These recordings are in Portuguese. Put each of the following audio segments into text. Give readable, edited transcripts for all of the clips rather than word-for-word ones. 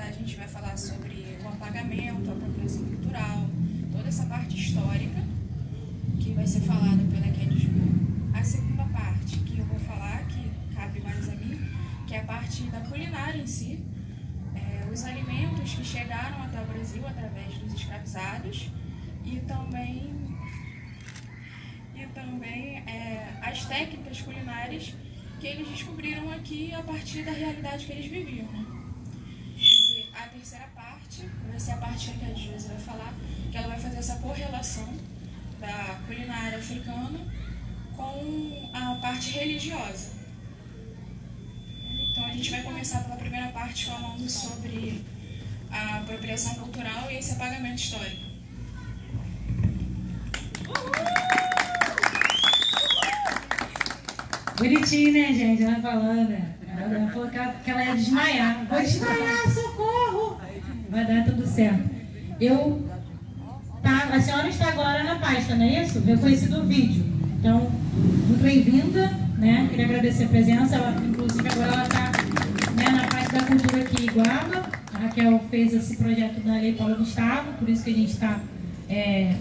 a gente vai falar sobre o apagamento, a apropriação cultural, toda essa parte histórica que vai ser falada pela Kennedy. A segunda parte que eu vou falar, que cabe mais a mim, que é a parte da culinária em si, os alimentos que chegaram até o Brasil através dos escravizados e também as técnicas culinárias que eles descobriram aqui a partir da realidade que eles viviam, né? E a terceira parte vai ser a parte que a Josi vai falar, que ela vai fazer essa correlação da culinária africana com a parte religiosa. Então a gente vai começar pela primeira parte falando sobre a apropriação cultural e esse apagamento histórico. Bonitinho, né, gente? Ela falando. Ela falou que ela ia desmaiar. Vou desmaiar, socorro! Vai dar tudo certo. A senhora está agora na pasta, não é isso? Eu conheci do vídeo. Então, muito bem-vinda, né? Queria agradecer a presença. Ela, inclusive, agora ela está, né, na parte da cultura aqui em Iguaba. A Raquel fez esse projeto da Lei Paulo Gustavo, por isso que a gente está,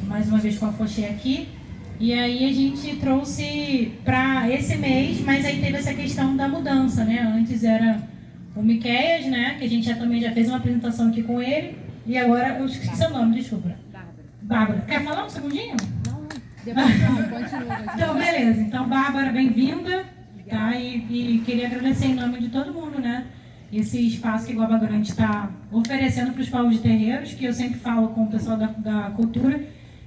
mais uma vez, com a Foché aqui. E aí a gente trouxe para esse mês, mas aí teve essa questão da mudança, né? Antes era o Miqueias, né? Que a gente também já fez uma apresentação aqui com ele. E agora, eu esqueci seu nome, desculpa. Bárbara. Quer falar um segundinho? Não, depois não, continua. Então, beleza. Então, Bárbara, bem-vinda. Tá? E queria agradecer em nome de todo mundo, né? Esse espaço que Iguaba Grande está oferecendo para os povos de terreiros, que eu sempre falo com o pessoal da cultura,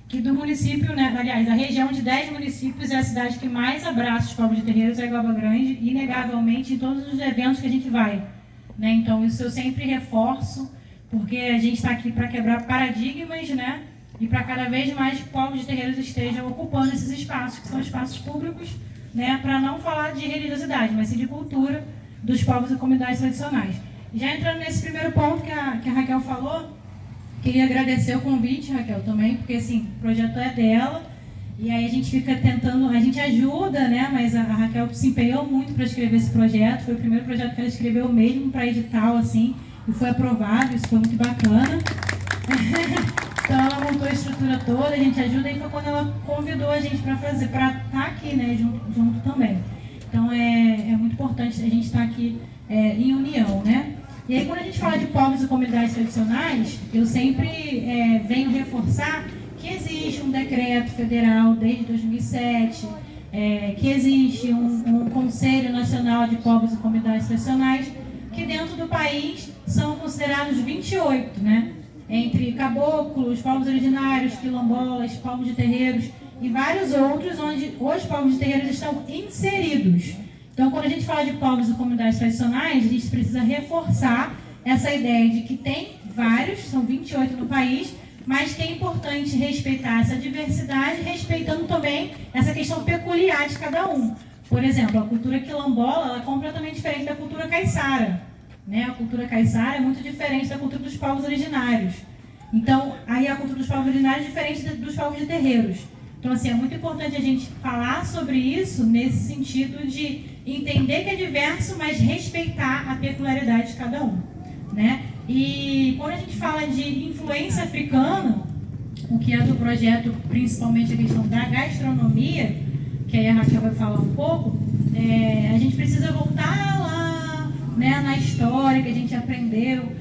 que do município, né, aliás, da região de 10 municípios é a cidade que mais abraça os povos de terreiros, é Iguaba Grande, inegavelmente em todos os eventos que a gente vai, né? Então isso eu sempre reforço, porque a gente está aqui para quebrar paradigmas, né? E para cada vez mais povos de terreiros estejam ocupando esses espaços, que são espaços públicos, né? Para não falar de religiosidade, mas sim de cultura dos povos e comunidades tradicionais. Já entrando nesse primeiro ponto que a Raquel falou, queria agradecer o convite, Raquel, também, porque assim, o projeto é dela, e aí a gente fica tentando, a gente ajuda, né? Mas a Raquel se empenhou muito para escrever esse projeto, foi o primeiro projeto que ela escreveu mesmo para edital, assim, e foi aprovado, isso foi muito bacana. Então ela montou a estrutura toda, a gente ajuda, e foi quando ela convidou a gente para fazer, para estar aqui, né, junto também. Então é muito importante a gente estar aqui em união, né? E aí, quando a gente fala de povos e comunidades tradicionais, eu sempre venho reforçar que existe um decreto federal desde 2007, que existe um Conselho Nacional de Povos e Comunidades Tradicionais, que dentro do país são considerados 28, né? Entre caboclos, povos originários, quilombolas, povos de terreiros e vários outros, onde os povos de terreiros estão inseridos. Então, quando a gente fala de povos e comunidades tradicionais, a gente precisa reforçar essa ideia de que tem vários, são 28 no país, mas que é importante respeitar essa diversidade, respeitando também essa questão peculiar de cada um. Por exemplo, a cultura quilombola ela é completamente diferente da cultura caiçara, né? A cultura caiçara é muito diferente da cultura dos povos originários. Então, aí a cultura dos povos originários é diferente dos povos de terreiros. Então, assim, é muito importante a gente falar sobre isso nesse sentido de entender que é diverso, mas respeitar a peculiaridade de cada um, né? E quando a gente fala de influência africana, o que é do projeto, principalmente a questão da gastronomia, que aí a Raquel vai falar um pouco, a gente precisa voltar lá, né, na história que a gente aprendeu.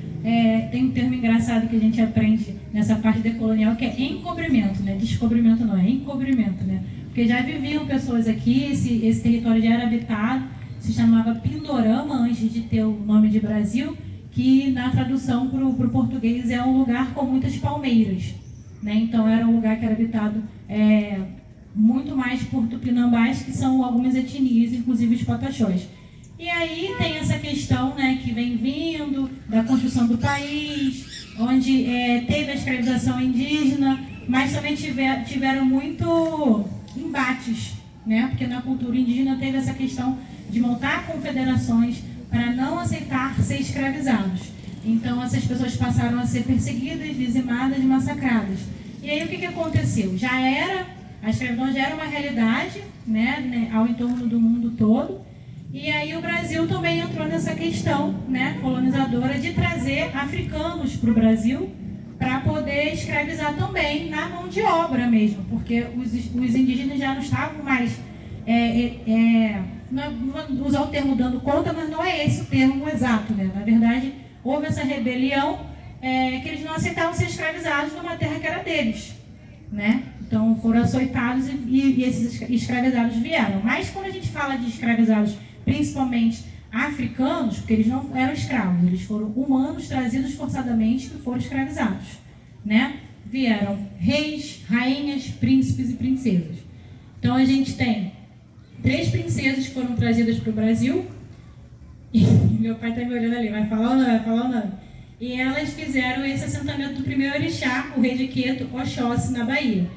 Tem um termo engraçado que a gente aprende nessa parte decolonial, que é encobrimento, né? Descobrimento não, é encobrimento, né? Porque já viviam pessoas aqui, esse território já era habitado, se chamava Pindorama, antes de ter o nome de Brasil, que na tradução para o português é um lugar com muitas palmeiras, né? Então era um lugar que era habitado muito mais por tupinambás, que são algumas etnias, inclusive os pataxós. E aí tem essa questão, né, que vem vindo da construção do país, onde teve a escravização indígena, mas também tiveram muito embates, né, porque na cultura indígena teve essa questão de montar confederações para não aceitar ser escravizados. Então essas pessoas passaram a ser perseguidas, dizimadas, massacradas. E aí o que aconteceu? A escravidão já era uma realidade, né, ao entorno do mundo todo. E aí o Brasil também entrou nessa questão, né, colonizadora, de trazer africanos para o Brasil para poder escravizar também na mão de obra mesmo, porque os indígenas já não estavam mais, não vou usar o termo dando conta, mas não é esse o termo exato, né? Na verdade, houve essa rebelião que eles não aceitavam ser escravizados numa terra que era deles, né? Então foram açoitados e esses escravizados vieram. Mas quando a gente fala de escravizados, principalmente africanos, porque eles não eram escravos, eles foram humanos trazidos forçadamente que foram escravizados, né? Vieram reis, rainhas, príncipes e princesas. Então a gente tem 3 princesas que foram trazidas para o Brasil. E meu pai está me olhando ali, vai falar ou não? Vai falar ou não? E elas fizeram esse assentamento do primeiro orixá, o rei de Queto, Oxóssi, na Bahia,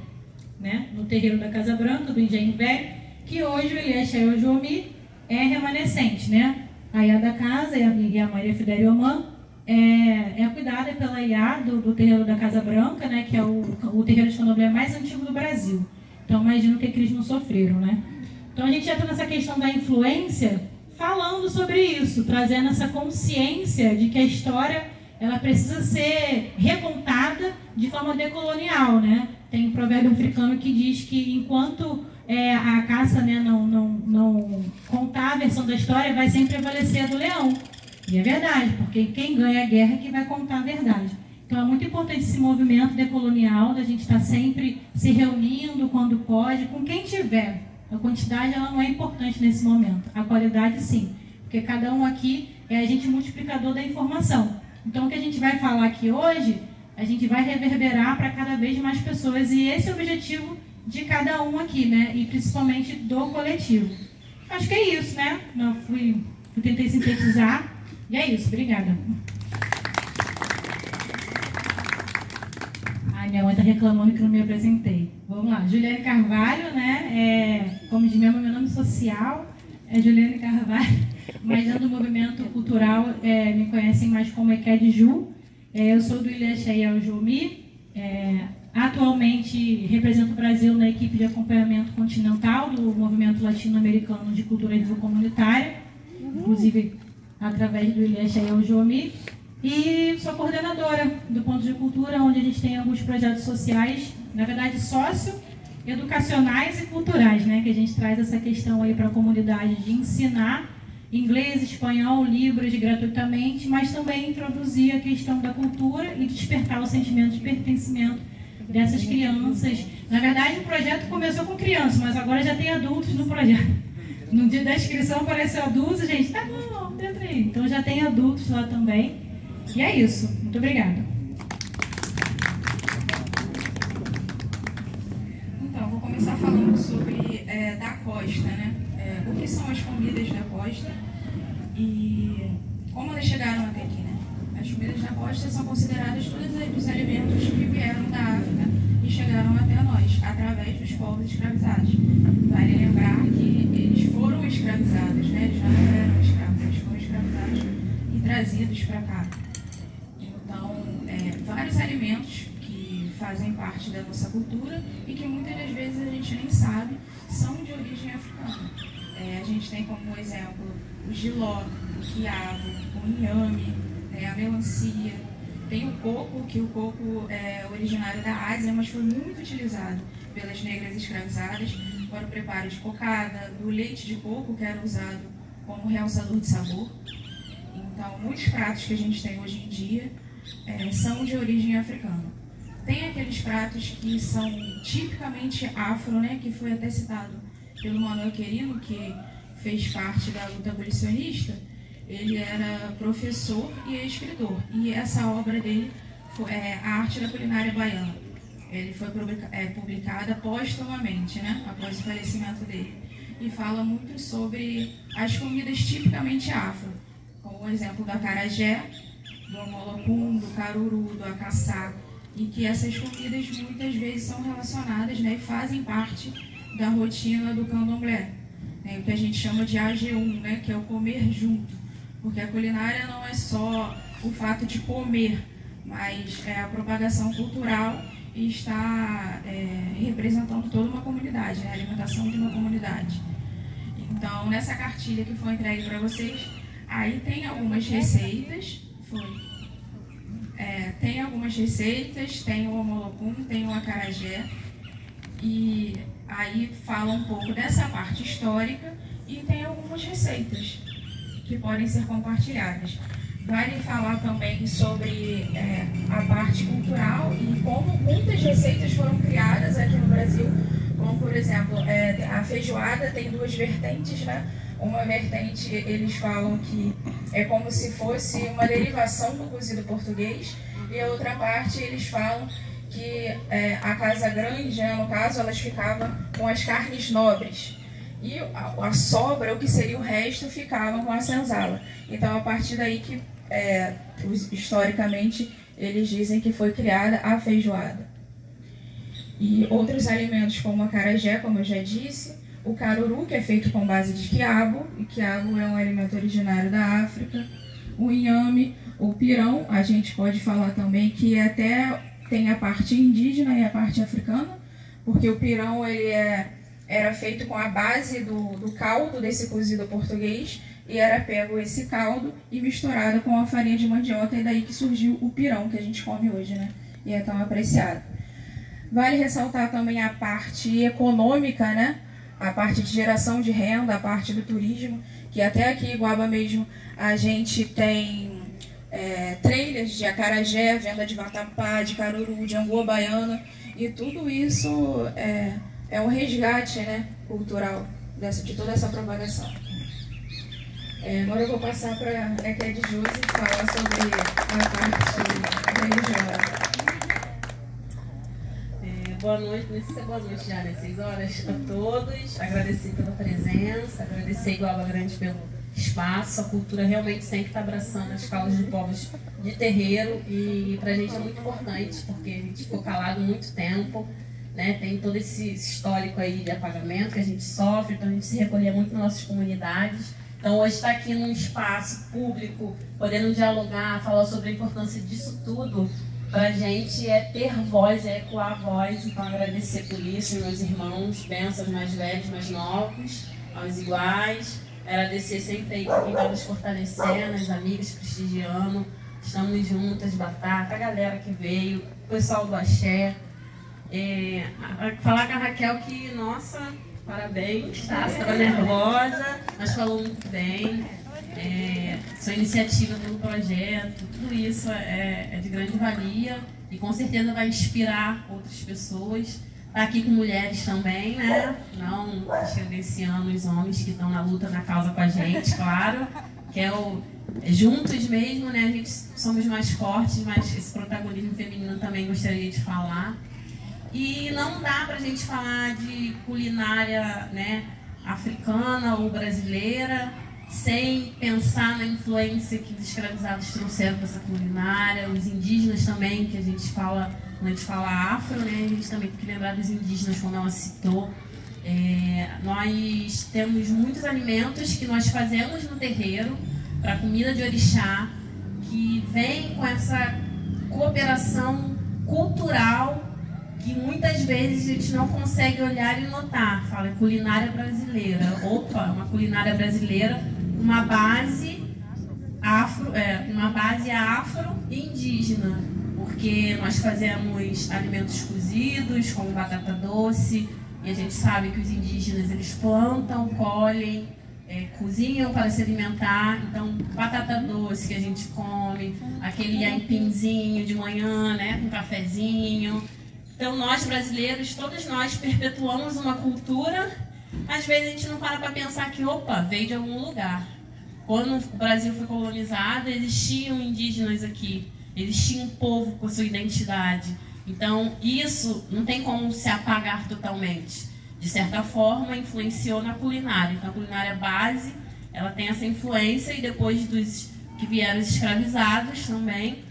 né? No terreiro da Casa Branca, do Engenho Velho, que hoje o Ilhéxia e o Ojomi é remanescente, né? A Iá da casa e a Maria Fideriomã é cuidada pela Iá do terreiro da Casa Branca, né? Que é o terreiro de candomblé mais antigo do Brasil. Então, imagino que eles não sofreram, né? Então, a gente entra nessa questão da influência falando sobre isso, trazendo essa consciência de que a história ela precisa ser recontada de forma decolonial, né? Tem um provérbio africano que diz que enquanto a caça, né, não contar a versão da história, vai sempre prevalecer a do leão. E é verdade, porque quem ganha a guerra é que vai contar a verdade. Então é muito importante esse movimento decolonial, da gente estar sempre se reunindo quando pode, com quem tiver. A quantidade ela não é importante nesse momento, a qualidade sim, porque cada um aqui é agente multiplicador da informação. Então o que a gente vai falar aqui hoje, a gente vai reverberar para cada vez mais pessoas, e esse é o objetivo de cada um aqui, né? E principalmente do coletivo. Acho que é isso, né? Eu tentei sintetizar, e é isso, obrigada. Ai, minha mãe está reclamando que não me apresentei. Vamos lá, Juliane Carvalho, né? Como diz mesmo, meu nome social é Juliane Carvalho, mas dentro do movimento cultural me conhecem mais como Eked Ju. Eu sou do Ilhéxia e Ojomi. Atualmente represento o Brasil na equipe de acompanhamento continental do movimento latino-americano de cultura comunitária, inclusive através do Ilhéxia e Ojomi. E sou coordenadora do Ponto de Cultura, onde a gente tem alguns projetos sociais, na verdade socioeducacionais e culturais, né? Que a gente traz essa questão aí para a comunidade de ensinar inglês, espanhol, libras gratuitamente, mas também introduzir a questão da cultura e despertar o sentimento de pertencimento dessas crianças. Na verdade, o projeto começou com crianças, mas agora já tem adultos no projeto. No dia da inscrição apareceu adultos, a gente, tá bom, entra aí. Então já tem adultos lá também. E é isso. Muito obrigada. Então, vou começar falando sobre da costa, né? O que são as comidas da costa e como elas chegaram até aqui, né? As comidas da costa são consideradas todos os alimentos que vieram da África e chegaram até nós, através dos povos escravizados. Vale lembrar que eles foram escravizados, né? Eles já não eram escravos, eles foram escravizados e trazidos para cá. Então, vários alimentos que fazem parte da nossa cultura e que muitas das vezes a gente nem sabe são de origem africana. A gente tem como exemplo o jiló, o quiabo, o inhame, a melancia. Tem o coco, que o coco é originário da Ásia, mas foi muito utilizado pelas negras escravizadas para o preparo de cocada, do leite de coco, que era usado como realçador de sabor. Então, muitos pratos que a gente tem hoje em dia são de origem africana. Tem aqueles pratos que são tipicamente afro, né, que foi até citado pelo Manuel Querino, que fez parte da luta abolicionista. Ele era professor e escritor, e essa obra dele foi A Arte da Culinária Baiana. Ele foi publicada póstumamente, né, após o falecimento dele, e fala muito sobre as comidas tipicamente afro, como o exemplo do acarajé, do molocum, do caruru, do acaçá, e que essas comidas muitas vezes são relacionadas, né, e fazem parte da rotina do candomblé, o que a gente chama de AG1, né, que é o comer junto, porque a culinária não é só o fato de comer, mas é a propagação cultural e está representando toda uma comunidade, né, a alimentação de uma comunidade. Então, nessa cartilha que foi entregue para vocês, aí tem algumas receitas, tem algumas receitas, tem o omolocum, tem o acarajé, e aí fala um pouco dessa parte histórica e tem algumas receitas que podem ser compartilhadas. Vale falar também sobre a parte cultural e como muitas receitas foram criadas aqui no Brasil, como por exemplo, a feijoada tem duas vertentes, né? Uma vertente, eles falam que é como se fosse uma derivação do cozido português, e a outra parte eles falam que a casa grande, né, no caso, elas ficavam com as carnes nobres, e a sobra, o que seria o resto, ficava com a senzala. Então, a partir daí que, historicamente, eles dizem que foi criada a feijoada. E outros alimentos como a acarajé, como eu já disse, o caruru, que é feito com base de quiabo, e quiabo é um alimento originário da África, o inhame, o pirão, a gente pode falar também que até tem a parte indígena e a parte africana, porque o pirão ele era feito com a base do caldo desse cozido português, e era pego esse caldo e misturado com a farinha de mandioca, e daí que surgiu o pirão que a gente come hoje, né? E é tão apreciado. Vale ressaltar também a parte econômica, né? A parte de geração de renda, a parte do turismo, que até aqui em Guaba mesmo a gente tem trilhas de acarajé, venda de vatapá, de caruru, de angu baiana, e tudo isso é um resgate, né, cultural de toda essa propagação. Agora eu vou passar para a Ked Josi falar sobre a parte religiosa. Boa noite, não sei se é boa noite já, né? 6 horas a todos. Agradecer pela presença, agradecer a Guaba Grande pelo espaço. A cultura realmente sempre está abraçando as causas de povos de terreiro, e para a gente é muito importante, porque a gente ficou calado muito tempo, né? Tem todo esse histórico aí de apagamento que a gente sofre, então a gente se recolhia muito nas nossas comunidades. Então hoje estar aqui num espaço público, podendo dialogar, falar sobre a importância disso tudo, para a gente é ter voz, é ecoar a voz. Então agradecer por isso, meus irmãos, bênçãos mais velhos, mais novos, aos iguais. Agradecer sempre aí quem está nos fortalecendo, as amigas prestigiando. Estamos juntas, Batata, a galera que veio, o pessoal do Axé. Falar com a Raquel que, nossa, parabéns, tá? Você estava nervosa, mas falou muito bem. Sua iniciativa pelo projeto, tudo isso é de grande valia e com certeza vai inspirar outras pessoas. Tá aqui com mulheres também, né? Não silenciando os homens que estão na luta, na causa com a gente, claro, que juntos mesmo, né? A gente somos mais fortes, mas esse protagonismo feminino também gostaria de falar. E não dá pra gente falar de culinária, né, africana ou brasileira sem pensar na influência que os escravizados trouxeram para essa culinária, os indígenas também, que a gente fala, quando a gente fala afro, né, a gente também tem que lembrar dos indígenas, como ela citou. Nós temos muitos alimentos que nós fazemos no terreiro, para comida de orixá, que vem com essa cooperação cultural que muitas vezes a gente não consegue olhar e notar. Fala culinária brasileira. Opa, uma culinária brasileira, uma base afro e indígena, porque nós fazemos alimentos cozidos, como batata doce, e a gente sabe que os indígenas eles plantam, colhem, cozinham para se alimentar. Então, batata doce que a gente come, aquele aipimzinho de manhã, né, com cafezinho. Então, nós brasileiros, todos nós perpetuamos uma cultura. Às vezes a gente não para pensar que, opa, veio de algum lugar. Quando o Brasil foi colonizado, existiam indígenas aqui, existia um povo com sua identidade. Então, isso não tem como se apagar totalmente. De certa forma, influenciou na culinária. Então, a culinária base, ela tem essa influência, e depois dos que vieram os escravizados também.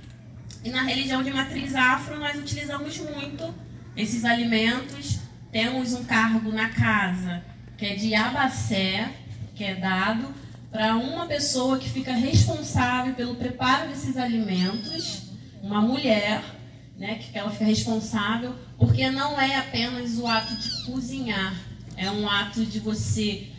E na religião de matriz afro, nós utilizamos muito esses alimentos. Temos um cargo na casa, que é de abacé, que é dado para uma pessoa que fica responsável pelo preparo desses alimentos, uma mulher, né, que ela fica responsável, porque não é apenas o ato de cozinhar, é um ato de você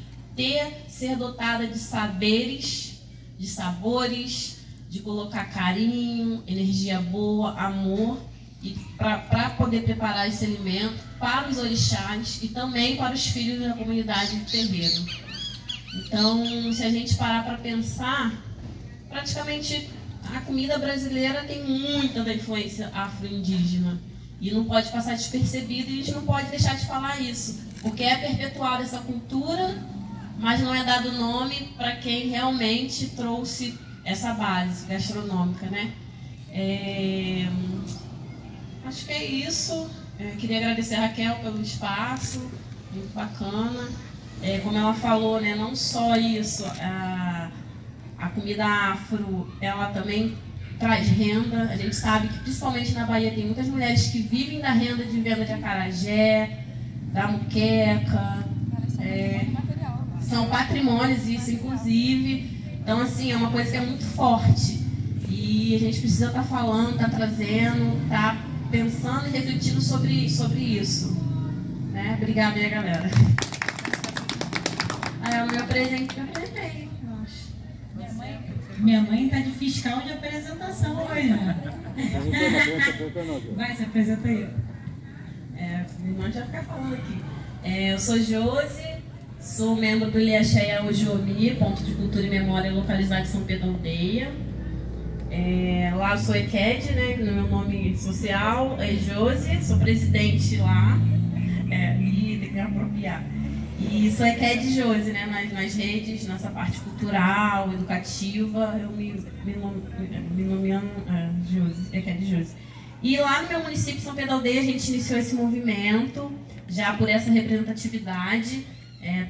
ser dotada de saberes, de sabores, de colocar carinho, energia boa, amor, e para poder preparar esse alimento para os orixás e também para os filhos da comunidade do terreiro. Então, se a gente parar para pensar, praticamente a comida brasileira tem muita da influência afro-indígena e não pode passar despercebido, e a gente não pode deixar de falar isso, porque é perpetuada essa cultura, mas não é dado nome para quem realmente trouxe essa base gastronômica, né? Acho que é isso. Queria agradecer a Raquel pelo espaço, muito bacana. Como ela falou, né, não só isso, a comida afro, ela também traz renda. A gente sabe que principalmente na Bahia tem muitas mulheres que vivem da renda de venda de acarajé, da muqueca, são patrimônios isso, inclusive. Então, assim, é uma coisa que é muito forte e a gente precisa estar falando, estar trazendo, estar pensando e refletindo sobre isso, né? Obrigada, minha galera. O meu presente eu apresentei, eu acho. Minha mãe tá de fiscal de apresentação hoje, né? Vai, se apresenta aí. Minha irmã já ficar falando aqui. Eu sou Josi, sou membro do Ilhaxé Ojomi, ponto de cultura e memória localizado em São Pedro Aldeia. Lá eu sou EQED, né? No meu nome social é Josi, sou presidente lá. E tem que me apropriar. E sou EQED Josi, né? Nas redes, nessa parte cultural, educativa, eu me nomeando Josi, EQED Josi. E lá no meu município, São Pedro Aldeia, a gente iniciou esse movimento, já por essa representatividade.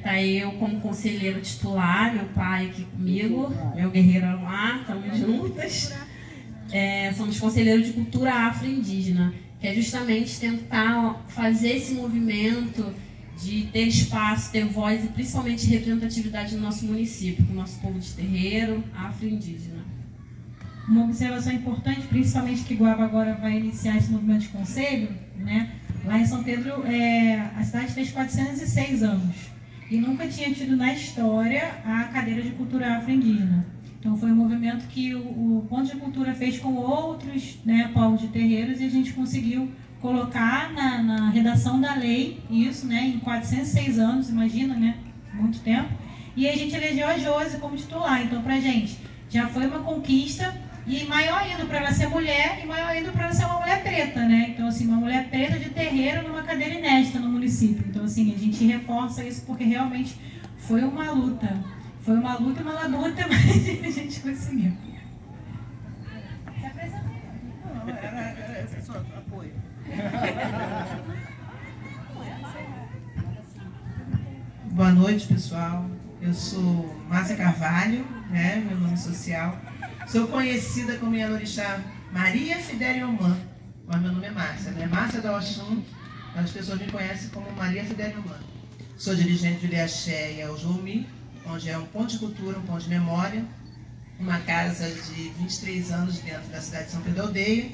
Tá eu como conselheiro titular, meu pai aqui comigo, meu guerreiro lá, estamos juntas. Somos conselheiros de cultura afro-indígena, que é justamente tentar fazer esse movimento de ter espaço, ter voz e principalmente representatividade no nosso município, com o nosso povo de terreiro afro-indígena. Uma observação importante, principalmente que Guaba agora vai iniciar esse movimento de conselho, né? Lá em São Pedro, a cidade fez 406 anos e nunca tinha tido na história a cadeira de cultura afro-indígena. Então foi um movimento que o Ponto de Cultura fez com outros, né, povos de terreiros, e a gente conseguiu colocar na redação da lei isso, né, em 406 anos, imagina, né, muito tempo. E a gente elegeu a Josi como titular. Então, pra gente, já foi uma conquista, e maior ainda para ela ser mulher, e maior ainda para ela ser uma mulher preta, né? Então, assim, uma mulher preta de terreiro numa cadeira inédita no município. Então, assim, a gente reforça isso porque realmente foi uma luta. Foi uma luta e uma labuta, mas a gente conseguiu. Se apresenta aí. Não, era só apoio. Boa noite, pessoal. Eu sou Márcia Carvalho, né? Meu nome social. Sou conhecida como Yanorixá Maria Fidélia Omã, mas meu nome é Márcia, né? Márcia da Oxum, as pessoas me conhecem como Maria Fidélia Omã. Sou dirigente do Ilhaxé e Ojomi, onde é um ponto de cultura, um ponto de memória, uma casa de 23 anos dentro da cidade de São Pedro Aldeia.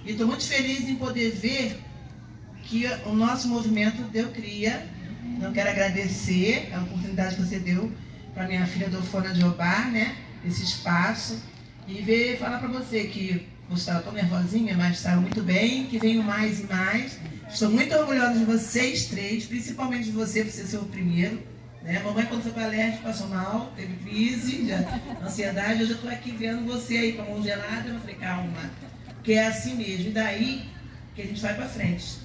E estou muito feliz em poder ver que o nosso movimento deu cria. Eu quero agradecer a oportunidade que você deu para minha filha Dolfona de Obá, né? Esse espaço, e falar para você que você estava tão nervosinha, mas estava muito bem, que venho mais e mais. Estou muito orgulhosa de vocês três, principalmente de você, por ser seu primeiro, né? Mamãe, quando foi para a LERJ, passou mal, teve crise, ansiedade. Eu já estou aqui vendo você aí com a mão gelada. Eu falei, calma, porque é assim mesmo. E daí que a gente vai para frente.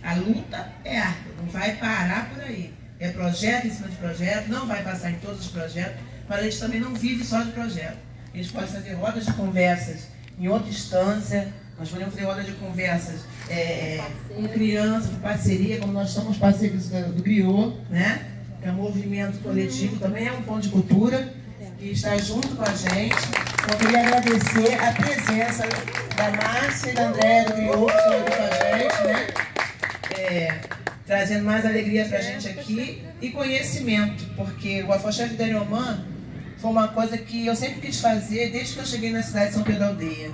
A luta é árdua, não vai parar por aí. É projeto em cima de projeto, não vai passar em todos os projetos, mas a gente também não vive só de projeto. A gente pode fazer rodas de conversas em outra instância, nós podemos fazer rodas de conversas com crianças, com parceria, como nós somos parceiros do Griot, né? Que é um movimento coletivo, também é um ponto de cultura, que está junto com a gente. Então, eu queria agradecer a presença da Márcia e da Andréa do Griot, que estão aqui com a gente, né? Trazendo mais alegria para a gente aqui e conhecimento, porque o Afoxé Fidélia Omã foi uma coisa que eu sempre quis fazer desde que eu cheguei na cidade de São Pedro Aldeia,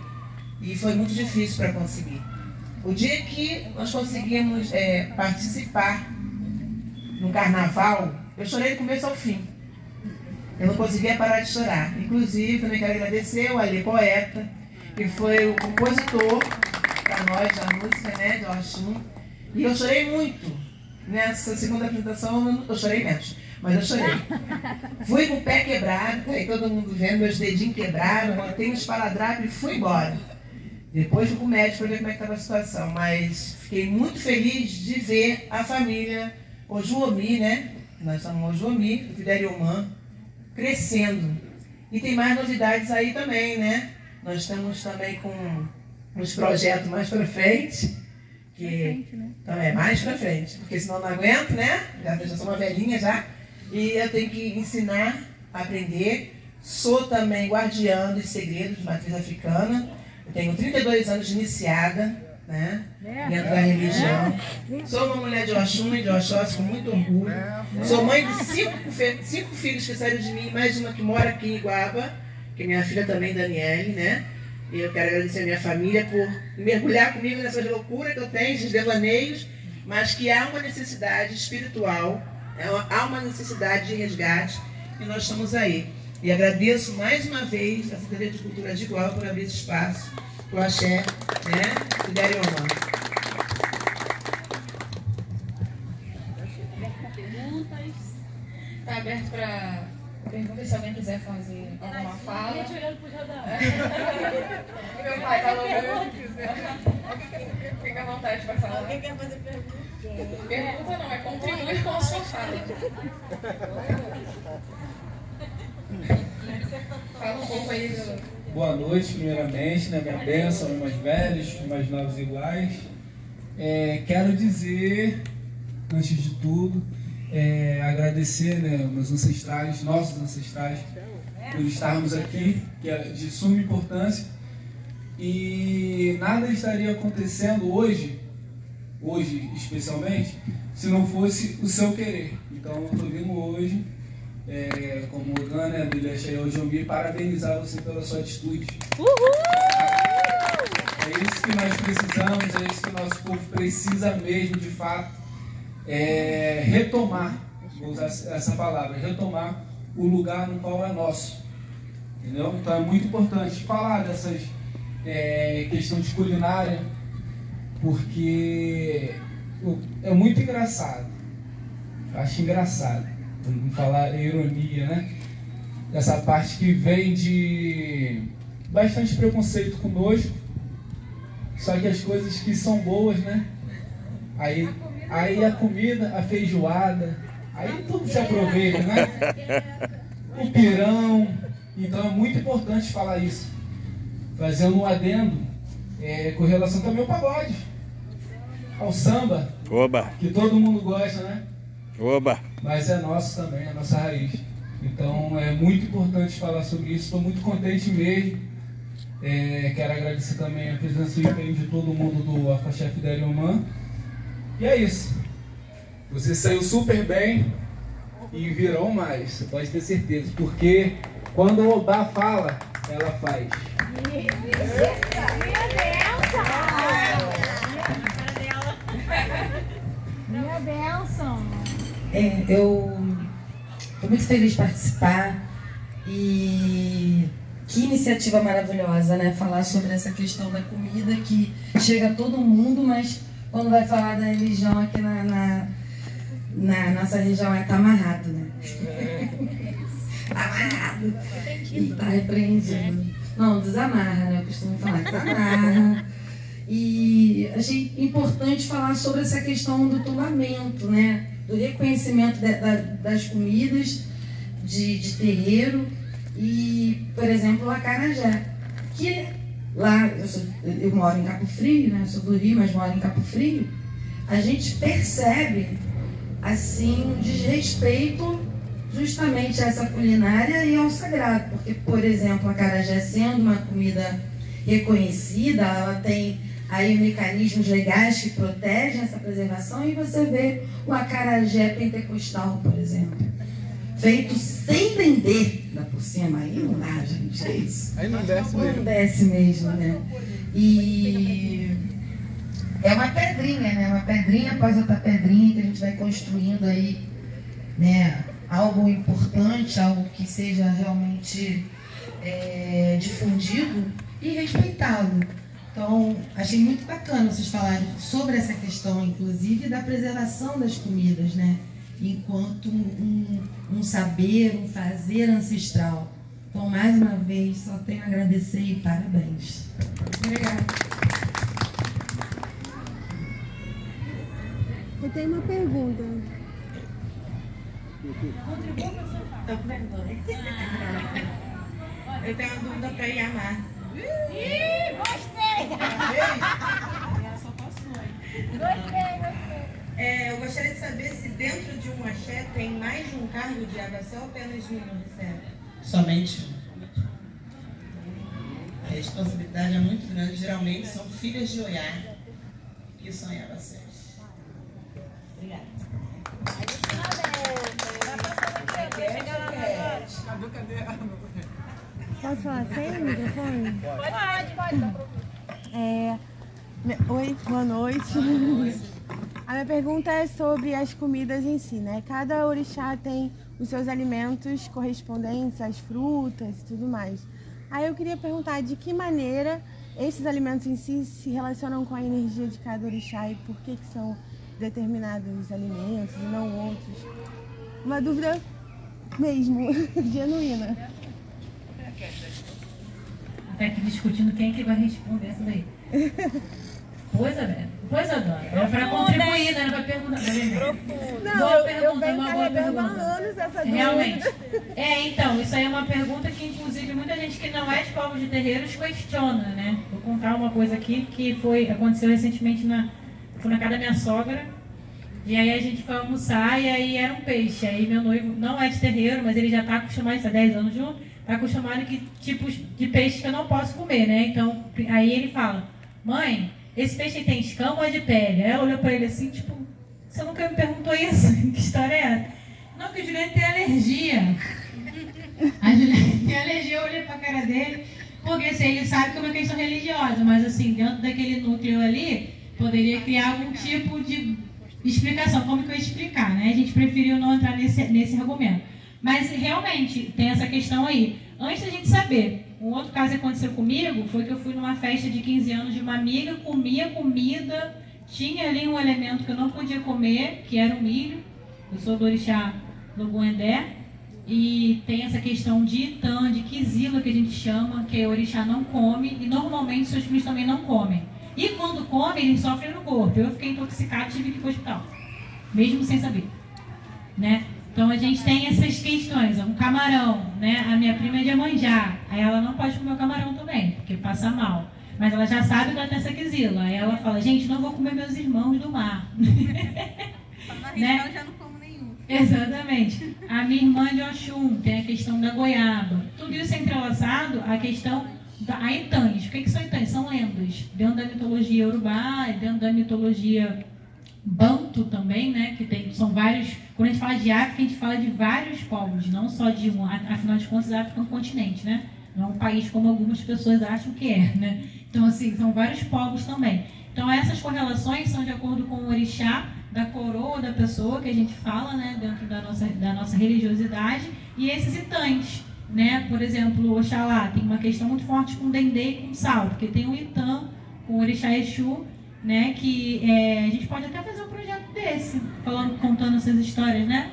e foi muito difícil para conseguir. O dia que nós conseguimos participar no carnaval, Eu chorei do começo ao fim. Eu não conseguia parar de chorar. Inclusive, também quero agradecer o Alê Poeta, que foi o compositor para nós da música, né, de Oxum. E eu chorei muito. Nessa segunda apresentação, eu chorei menos, mas eu chorei. Fui com o pé quebrado, aí todo mundo vendo, meus dedinhos quebrados, botei um esparadrapo e fui embora. Depois fui para o médico para ver como é que estava a situação, mas fiquei muito feliz de ver a família Ojuomi, né? Nós somos Ojuomi, Fidério Omã, crescendo. E tem mais novidades aí também, né? Nós estamos também com uns projetos mais para frente, que também é mais para frente, porque senão eu não aguento, né? Já sou uma velhinha já, e eu tenho que ensinar, aprender. Sou também guardiã dos segredos de matriz africana. Eu tenho 32 anos de iniciada, né? Dentro da religião. Sou uma mulher de Oxum e de Oxóssi com muito orgulho. Sou mãe de 5 filhos que saíram de mim, mais uma que mora aqui em Iguaba, que é minha filha também, Daniele, né? E eu quero agradecer a minha família por mergulhar comigo nessas loucuras que eu tenho, esses devaneios, mas que há uma necessidade espiritual, há uma necessidade de resgate, e nós estamos aí. E agradeço mais uma vez a Secretaria de Cultura de Iguaba por abrir esse espaço para o Axé, né? Fidério Omã. Está aberto para perguntas, se alguém quiser fazer alguma fala. Gente olhando pro Jordão. Meu pai falou muito. Fica à vontade para falar. Alguém quer fazer pergunta? Pergunta não, é contribuir com a sua fala. Fala um pouco aí do... Boa noite, primeiramente, né? Minha bênção, os mais velhos, os mais novos iguais. Quero dizer, antes de tudo, agradecer, né, meus ancestrais, nossos ancestrais, por estarmos aqui, que é de suma importância. E nada estaria acontecendo hoje especialmente, se não fosse o seu querer. Então, eu estou vindo hoje, como orgã, né, do Axé Ojuomi, parabenizar você pela sua atitude. É isso que nós precisamos, é isso que o nosso povo precisa mesmo, de fato, retomar, vou usar essa palavra, retomar o lugar no qual é nosso. Entendeu? Então é muito importante falar dessas questão de culinária, porque é muito engraçado. Eu acho engraçado, vamos falar ironia, né? Essa parte que vem de bastante preconceito conosco, só que as coisas que são boas, né? Aí a comida, a feijoada, aí tudo se aproveita, né? O pirão. Então é muito importante falar isso. Fazendo um adendo com relação também ao pagode, ao samba. Oba! Que todo mundo gosta, né? Oba! Mas é nosso também, é nossa raiz. Então é muito importante falar sobre isso. Estou muito contente mesmo. Quero agradecer também a presença e o empenho de todo mundo do Axé Fidério Omã. E é isso. Você saiu super bem e virão mais, você pode ter certeza. Porque quando o Obá fala, ela faz. Minha bênção. Eu estou muito feliz de participar e que iniciativa maravilhosa, né? Falar sobre essa questão da comida que chega a todo mundo, mas quando vai falar da religião aqui na nossa região tá amarrado, né? Tá amarrado. E tá repreendido. Não, desamarra, né? Eu costumo falar, desamarra. E achei importante falar sobre essa questão do tombamento, né? Do reconhecimento das comidas de terreiro e, por exemplo, o acarajé. Que lá, eu moro em Cabo Frio, né? Eu sou do Rio, mas moro em Cabo Frio. A gente percebe, assim, um desrespeito justamente a essa culinária e ao sagrado. Porque, por exemplo, a acarajé sendo uma comida reconhecida, ela tem aí mecanismos legais que protegem essa preservação, e você vê o acarajé pentecostal, por exemplo, feito sem vender, ainda por cima, aí não dá, gente, é isso. Aí não desce mesmo. Não desce mesmo, né? E é uma pedrinha, né? Uma pedrinha após outra pedrinha que a gente vai construindo aí né, algo importante, algo que seja realmente difundido e respeitado. Então, achei muito bacana vocês falarem sobre essa questão, inclusive, da preservação das comidas, né? Enquanto um saber, um fazer ancestral. Então, mais uma vez, só tenho a agradecer e parabéns. Obrigada. Eu tenho uma pergunta. Eu tenho uma dúvida para Iamar. Ih, gostei! Só passou aí. Gostei. Eu gostaria de saber se dentro de um axé tem mais de um cargo de Yabacé ou apenas um recebe? Somente um. A responsabilidade é muito grande. Geralmente são filhas de Oiá que são Yabacés. Obrigada. Posso falar sem microfone? Pode. Oi, boa noite. A minha pergunta é sobre as comidas em si, né? Cada orixá tem os seus alimentos correspondentes às frutas e tudo mais. Aí eu queria perguntar de que maneira esses alimentos em si se relacionam com a energia de cada orixá e por que são determinados alimentos e não outros. Uma dúvida mesmo, genuína. Até aqui discutindo quem é que vai responder essa daí. Pois, Adora. Era para contribuir, não era para perguntar. Não, eu venho carregando há anos essa dúvida. Realmente. Então, isso aí é uma pergunta que, inclusive, muita gente que não é de povos de terreiros questiona, né? Vou contar uma coisa aqui que aconteceu recentemente fui na casa da minha sogra. E aí a gente foi almoçar e aí era um peixe. Aí meu noivo não é de terreiro, mas ele já está acostumado, está 10 anos junto, está acostumado que tipos de peixe que eu não posso comer, né? Então, aí ele fala, mãe, esse peixe tem escama ou é de pele? Aí ela olhou para ele assim, tipo, você nunca me perguntou isso? Que história é essa? Não, porque o Juliano tem alergia. A Juliana tem alergia, eu olhei para a cara dele, porque assim, ele sabe que é uma questão religiosa, mas assim, dentro daquele núcleo ali, poderia criar algum tipo de explicação, como que eu ia explicar, né? A gente preferiu não entrar nesse argumento. Mas realmente tem essa questão aí. Antes da gente saber, um outro caso que aconteceu comigo foi que eu fui numa festa de 15 anos de uma amiga, comia comida, tinha ali um elemento que eu não podia comer, que era o milho. Eu sou do orixá Logoendé, e tem essa questão de Itã, de Kizila, que a gente chama, que o orixá não come, e normalmente seus filhos também não comem. E quando come, eles sofrem no corpo. Eu fiquei intoxicada e tive que ir para o hospital, mesmo sem saber, né? Então a gente tem essas questões. Um camarão, né? A minha prima é de Iemanjá, aí ela não pode comer o camarão também, porque passa mal. Mas ela já sabe da Tessa Kizila. Aí ela fala, gente, não vou comer meus irmãos do mar. Né? Eu já não como nenhum. Exatamente. A minha irmã de Oxum tem a questão da goiaba. Tudo isso é entrelaçado à questão a Itãs. O que são Itãs? São lendas. Dentro da mitologia urubá, dentro da mitologia banto também, né? Que são vários. Quando a gente fala de África, a gente fala de vários povos, não só de um. Afinal de contas, a África é um continente, né? Não é um país como algumas pessoas acham que é, né? Então, assim, são vários povos também. Então, essas correlações são de acordo com o orixá da coroa da pessoa, que a gente fala, né? Dentro da nossa religiosidade, e esses Itãs. Né? Por exemplo, o Oxalá tem uma questão muito forte com Dendê e com Sal, porque tem o Itã com o Orixá Exu, né? Que a gente pode até fazer um projeto desse, contando essas histórias, né?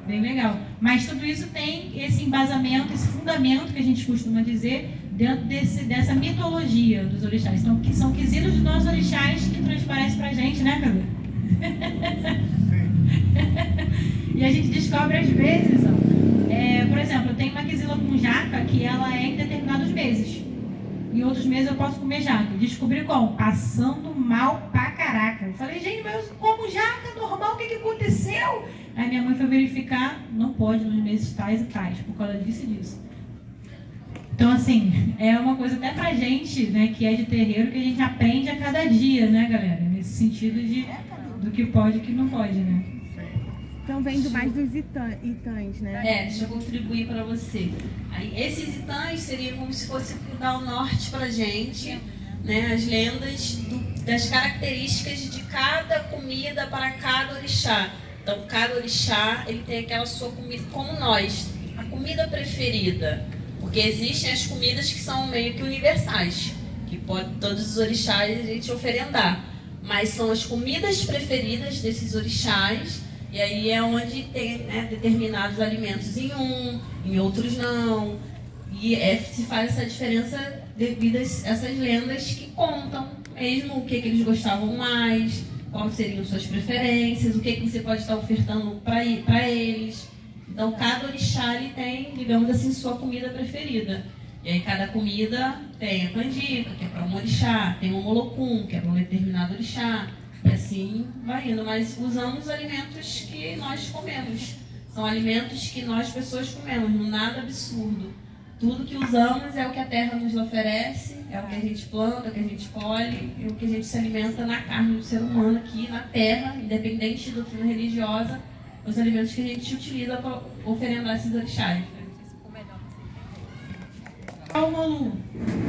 Bem legal. Mas tudo isso tem esse embasamento, esse fundamento que a gente costuma dizer dentro dessa mitologia dos orixás. Então, que são quesitos dos nossos orixás que transparecem pra gente, né, Cadu? E a gente descobre às vezes, ó. Por exemplo, eu tenho uma quesila com jaca que ela é em determinados meses. Em outros meses eu posso comer jaca. Descobri como? Passando mal pra caraca. Eu falei, gente, mas eu como jaca normal, o que aconteceu? Aí minha mãe foi verificar, não pode nos meses tais e tais, por causa disso e disso. Então, assim, é uma coisa até pra gente, né, que é de terreiro, que a gente aprende a cada dia, né, galera? Nesse sentido do que pode e que não pode, né? Então vem mais dos itãs, né? Deixa eu contribuir para você. Aí, esses itãs seria como se fosse dar o norte pra gente, né? As lendas das características de cada comida para cada orixá. Então, cada orixá, ele tem aquela sua comida, como nós, a comida preferida. Porque existem as comidas que são meio que universais, que pode todos os orixás a gente oferendar. Mas são as comidas preferidas desses orixás, e aí é onde tem, né, determinados alimentos em outros não. E se faz essa diferença devido a essas lendas que contam mesmo o que eles gostavam mais, quais seriam suas preferências, o que você pode estar ofertando para eles. Então, cada orixá ele tem, digamos assim, sua comida preferida. E aí, cada comida tem a canjica, que é para um orixá, tem o molocum, que é para um determinado orixá, e assim vai indo. Mas usamos os alimentos que nós comemos. São alimentos que nós, pessoas, comemos, nada absurdo. Tudo que usamos é o que a terra nos oferece, é o que a gente planta, o que a gente colhe, e o que a gente se alimenta na carne do ser humano aqui, na terra, independente de doutrina religiosa, os alimentos que a gente utiliza para oferendar esses orixás. O Molu,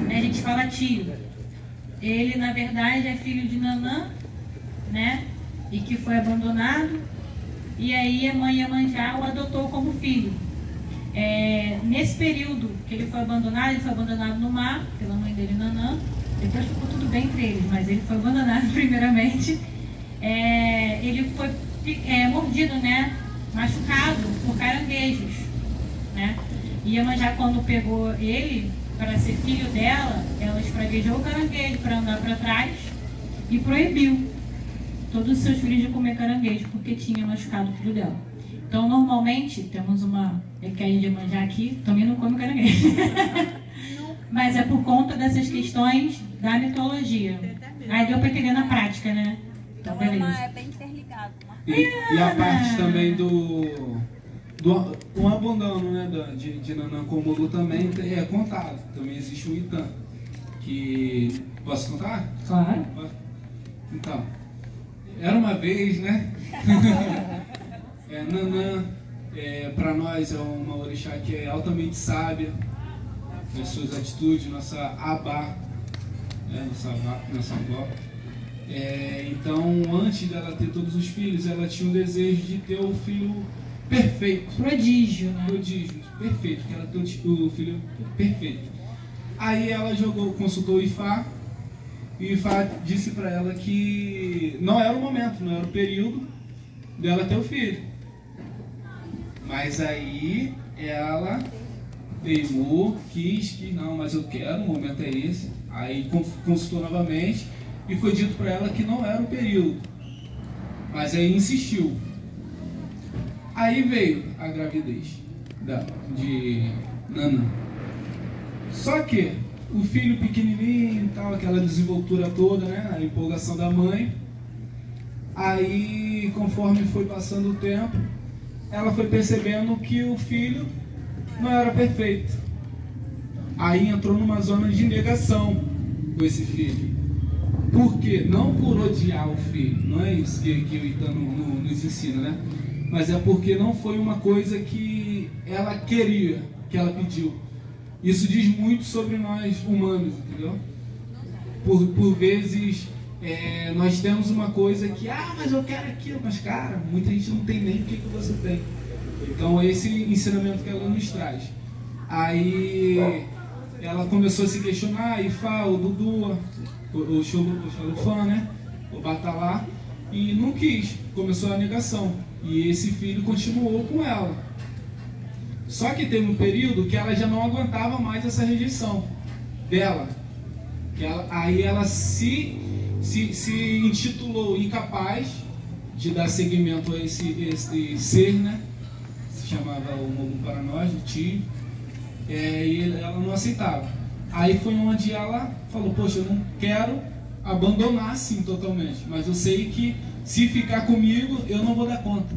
né, a gente fala tio. Ele, na verdade, é filho de Nanã, né? E que foi abandonado. E aí a mãe Iemanjá o adotou como filho. Nesse período que ele foi abandonado no mar, pela mãe dele, Nanã. Depois ficou tudo bem entre eles, mas ele foi abandonado primeiramente. Ele foi mordido, né? Machucado por caranguejos, né? E Iemanjá, quando pegou ele para ser filho dela, ela espraguejou o caranguejo para andar para trás e proibiu todos os seus filhos de comer caranguejo, porque tinha machucado o filho dela. Então, normalmente, temos uma EQI de Iemanjá aqui, também não come caranguejo. Mas é por conta dessas questões da mitologia. Aí deu para entender na prática, né? Então, beleza. É bem interligado. E a parte também do abandono, né, de Nanã com o Molu também é contado. Também existe o Itã. Que... Posso contar? Claro. Então, era uma vez, né? Nanã, para nós, é uma orixá que é altamente sábia nas suas atitudes, nossa Abá, nossa avó. Então, antes dela ter todos os filhos, ela tinha um desejo de ter o filho perfeito. Prodígio, né? Prodígio, perfeito, que ela tem o filho perfeito. Aí ela consultou o Ifá, e o Ifá disse para ela que não era o momento, não era o período dela ter o filho. Mas aí ela teimou, quis que não, mas eu quero, o momento é esse. Aí consultou novamente e foi dito para ela que não era o período. Mas aí insistiu. Aí veio a gravidez de Nanã. Só que o filho pequenininho, tal, aquela desenvoltura toda, né, a empolgação da mãe. Aí, conforme foi passando o tempo, ela foi percebendo que o filho não era perfeito. Aí entrou numa zona de negação com esse filho. Por quê? Não por odiar o filho, não é isso que o Itã nos ensina, né? Mas é porque não foi uma coisa que ela queria, que ela pediu. Isso diz muito sobre nós humanos, entendeu? Por vezes nós temos uma coisa que, mas eu quero aquilo, mas cara, muita gente não tem nem o que você tem. Então esse ensinamento que ela nos traz. Aí ela começou a se questionar, Ifá, o Dudu, o Xolufã, né? O Batalá, e não quis, começou a negação. E esse filho continuou com ela. Só que teve um período que ela já não aguentava mais essa rejeição dela. Aí ela se intitulou incapaz de dar seguimento a esse ser, né? Se chamava o Molu para nós, o tio. E ela não aceitava. Aí foi onde ela falou, poxa, eu não quero abandonar assim totalmente, mas eu sei que se ficar comigo eu não vou dar conta,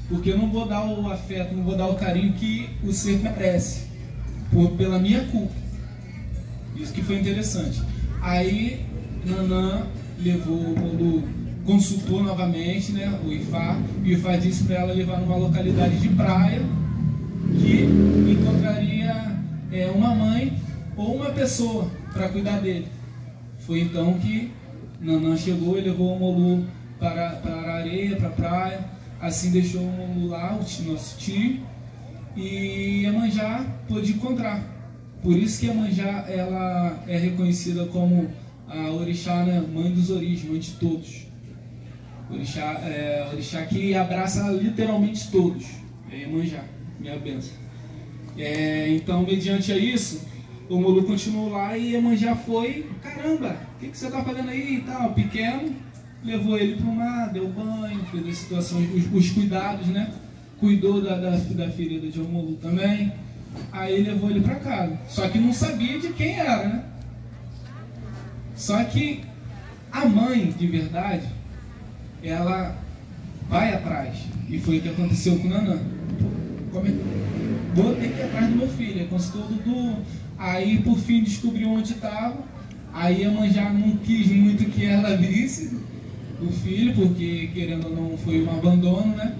porque eu não vou dar o afeto, não vou dar o carinho que o ser merece, pela minha culpa. Isso que foi interessante. Aí Nanã levou o Molu, consultou novamente, né, o Ifá, e o Ifá disse para ela levar numa localidade de praia que encontraria uma mãe ou uma pessoa para cuidar dele. Foi então que Nanã chegou e levou o Molu para a areia, para a praia, assim deixou o Omolu lá, o nosso tio, e Iemanjá pôde encontrar. Por isso que Iemanjá ela é reconhecida como a orixá, né, mãe dos oris, mãe de todos. Orixá que abraça literalmente todos. É Iemanjá, minha bênção. Então, mediante a isso, o Omolu continuou lá e Iemanjá foi, caramba, o que você está fazendo aí e tal? Pequeno, levou ele para o mar, deu banho, fez as situações, os cuidados, né? Cuidou da ferida de Omolu também. Aí levou ele para casa. Só que não sabia de quem era, né? Só que a mãe, de verdade, ela vai atrás. E foi o que aconteceu com o Nanã. Vou ter que ir atrás do meu filho. Consultou o Dudu. Aí, por fim, descobriu onde estava. Aí, Iemanjá não quis muito que ela visse o filho, porque, querendo ou não, foi um abandono, né?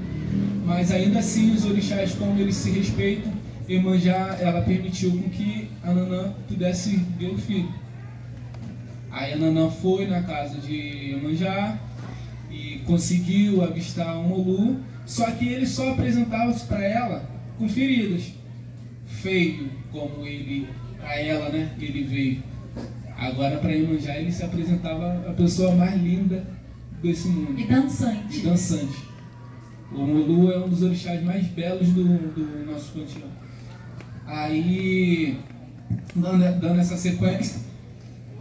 Mas, ainda assim, os orixás, como eles se respeitam, Iemanjá, ela permitiu com que a Nanã pudesse ver o filho. Aí, a Nanã foi na casa de Iemanjá e conseguiu avistar o Omolu, só que ele só apresentava-se para ela com feridas. Feio como ele, para ela, né? Ele veio. Agora, para Iemanjá, ele se apresentava a pessoa mais linda desse mundo. E dançante. E dançante. O Omolu é um dos orixás mais belos do nosso panteão. Aí, dando essa sequência,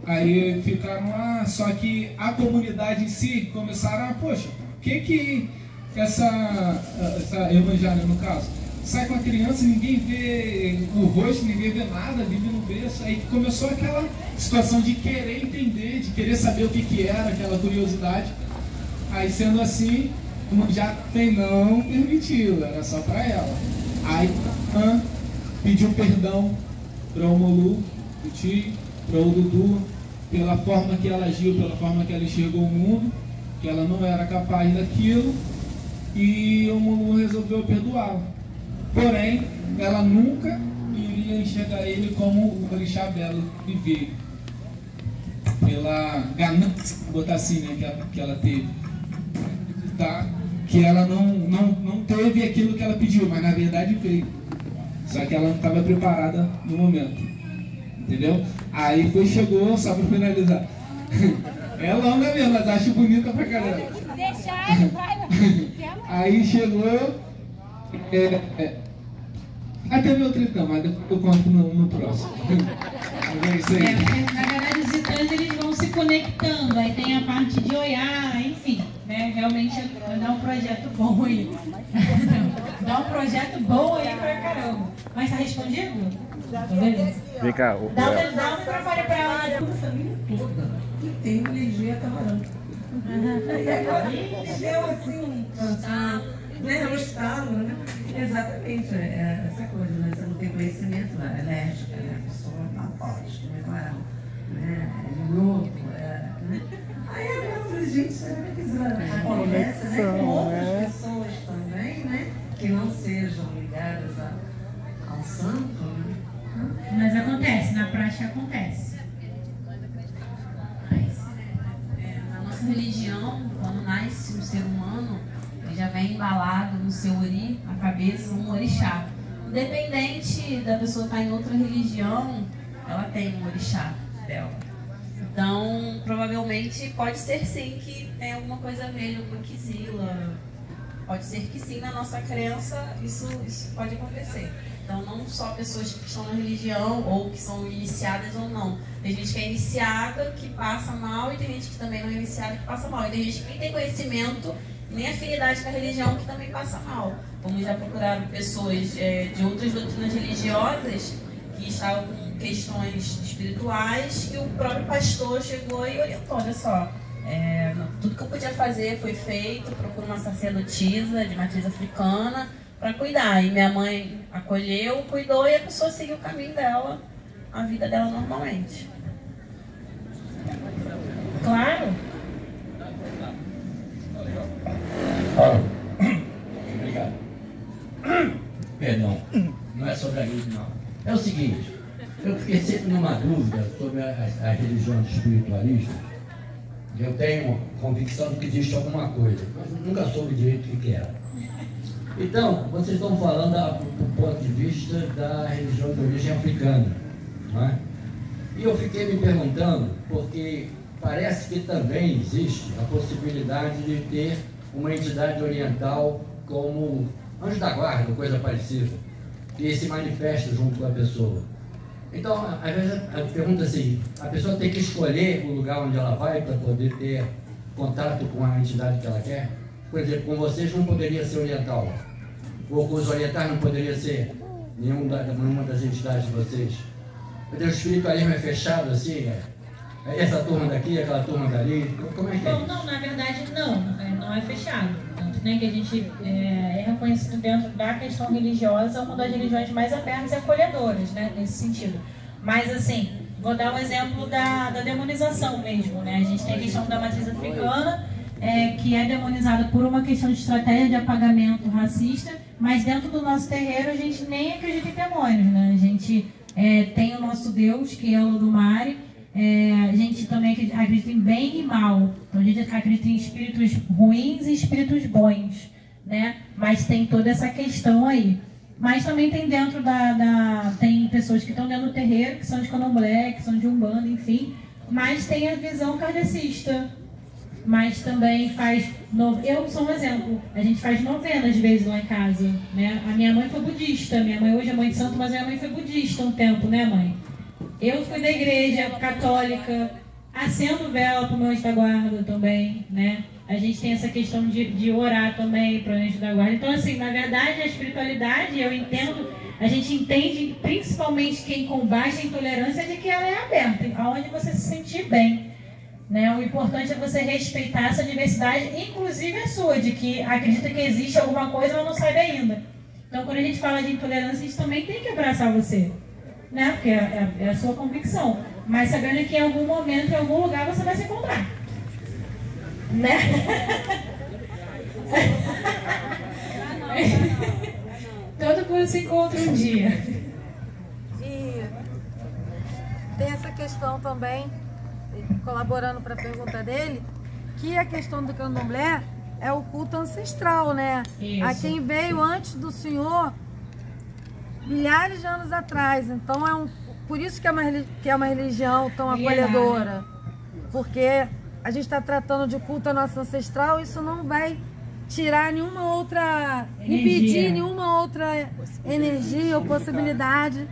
aí ficaram lá, só que a comunidade em si começaram a, poxa, o que essa Iemanjá, no caso, sai com a criança, ninguém vê o rosto, ninguém vê nada, vive no berço. Aí começou aquela situação de querer entender, de querer saber o que era, aquela curiosidade. Aí, sendo assim, já não permitiu, era só para ela. Aí pediu perdão para o Omolu, o tio, para o Dudu, pela forma que ela agiu, pela forma que ela enxergou o mundo, que ela não era capaz daquilo, e o Omolu resolveu perdoá-la. Porém, ela nunca iria enxergar ele como o orixá belo que veio. Pela ganância, vou botar assim, né, que ela teve. Tá? Que ela não teve aquilo que ela pediu, mas na verdade veio. Só que ela não estava preparada no momento. Entendeu? Aí chegou, só para finalizar. É longa mesmo, mas acho bonita pra caramba. Aí chegou. Teve outro então, mas depois eu conto no próximo. É isso aí. Na verdade, os itãs eles vão se conectando. Aí tem a parte de olhar, enfim. Né? Realmente dá um projeto bom aí. Dá um projeto bom aí pra caramba. Mas tá respondido? Beleza. Vem cá. Dá um microfone pra ela. A família toda que tem energia camarão. E agora deu assim um estalo, né? Exatamente, essa coisa, né? Você não tem conhecimento, ela é alérgica, né? A pessoa não pode comer camarão, né? É minuto, né? Aí agora eu falei, gente, será que a conversa, né? Com outras pessoas também, né? Que não sejam ligadas ao santo, né? Mas acontece, na prática acontece. Na nossa religião, quando nasce um ser humano, ele já vem embalado no seu ori, a cabeça, um orixá. Independente da pessoa estar em outra religião, ela tem um orixá dela. Então, provavelmente, pode ser sim que tem alguma coisa a ver, alguma quizila. Pode ser que sim, na nossa crença, isso pode acontecer. Então, não só pessoas que estão na religião ou que são iniciadas ou não. Tem gente que é iniciada, que passa mal, e tem gente que também não é iniciada, que passa mal. E tem gente que nem tem conhecimento, nem afinidade com a religião, que também passa mal. Como já procuraram pessoas de outras doutrinas religiosas que estavam com questões espirituais, e o próprio pastor chegou e orientou, olha só, tudo que eu podia fazer foi feito, procura uma sacerdotisa de matriz africana para cuidar. E minha mãe acolheu, cuidou, e a pessoa seguiu o caminho dela, a vida dela normalmente. Claro. Obrigado. Perdão, não é sobre a religião, não. É o seguinte, eu fiquei sempre numa dúvida sobre as religiões espiritualistas, Eu tenho convicção de que existe alguma coisa, mas nunca soube direito o que era. Então, vocês estão falando do ponto de vista da religião de origem africana, não é? E eu fiquei me perguntando, porque parece que também existe a possibilidade de ter uma entidade oriental como anjo da guarda, coisa parecida, que se manifesta junto com a pessoa. Então, às vezes, a pergunta é assim, a pessoa tem que escolher o lugar onde ela vai para poder ter contato com a entidade que ela quer? Por exemplo, com vocês não poderia ser oriental, ou com os orientais não poderia ser nenhuma das entidades de vocês. O espiritualismo é fechado assim, é essa turma daqui, aquela turma dali, como é que é isso? Não, na verdade não é fechado. Tanto que a gente é reconhecido dentro da questão religiosa uma das religiões mais abertas e acolhedoras, né, nesse sentido. Mas assim, vou dar um exemplo da demonização mesmo, né? A gente tem a questão da matriz africana, que é demonizada por uma questão de estratégia de apagamento racista, mas dentro do nosso terreiro a gente nem acredita em demônios, né? A gente tem o nosso Deus, que é o Olodumare. A gente também acredita em bem e mal. Então a gente acredita em espíritos ruins e espíritos bons, né? Mas tem toda essa questão aí. Mas também tem dentro tem pessoas que estão dentro do terreiro, que são de candomblé, que são de umbanda, enfim. Mas tem a visão kardecista. Mas também faz... Eu sou um exemplo. A gente faz novenas vezes lá em casa, né? A minha mãe foi budista. Minha mãe hoje é mãe de santo, mas minha mãe foi budista um tempo, né, mãe? Eu fui da igreja católica, acendo vela para o meu anjo da guarda também, né? A gente tem essa questão de orar também para o anjo da guarda. Então, assim, na verdade, a espiritualidade, eu entendo, a gente entende, principalmente quem combate a intolerância, de que ela é aberta, aonde você se sentir bem, né? O importante é você respeitar essa diversidade, inclusive a sua, de que acredita que existe alguma coisa, mas não sabe ainda. Então, quando a gente fala de intolerância, a gente também tem que abraçar você, né? Porque é a sua convicção, mas sabendo que em algum momento, em algum lugar, você vai se encontrar, né? Todo mundo se encontra um dia. E tem essa questão também, colaborando para a pergunta dele, que a questão do candomblé é o culto ancestral, né? Isso. A quem veio antes do Senhor milhares de anos atrás. Então por isso que é uma religião tão acolhedora. Porque a gente está tratando de culto ao nosso ancestral, isso não vai tirar nenhuma outra, impedir nenhuma outra energia ou possibilidade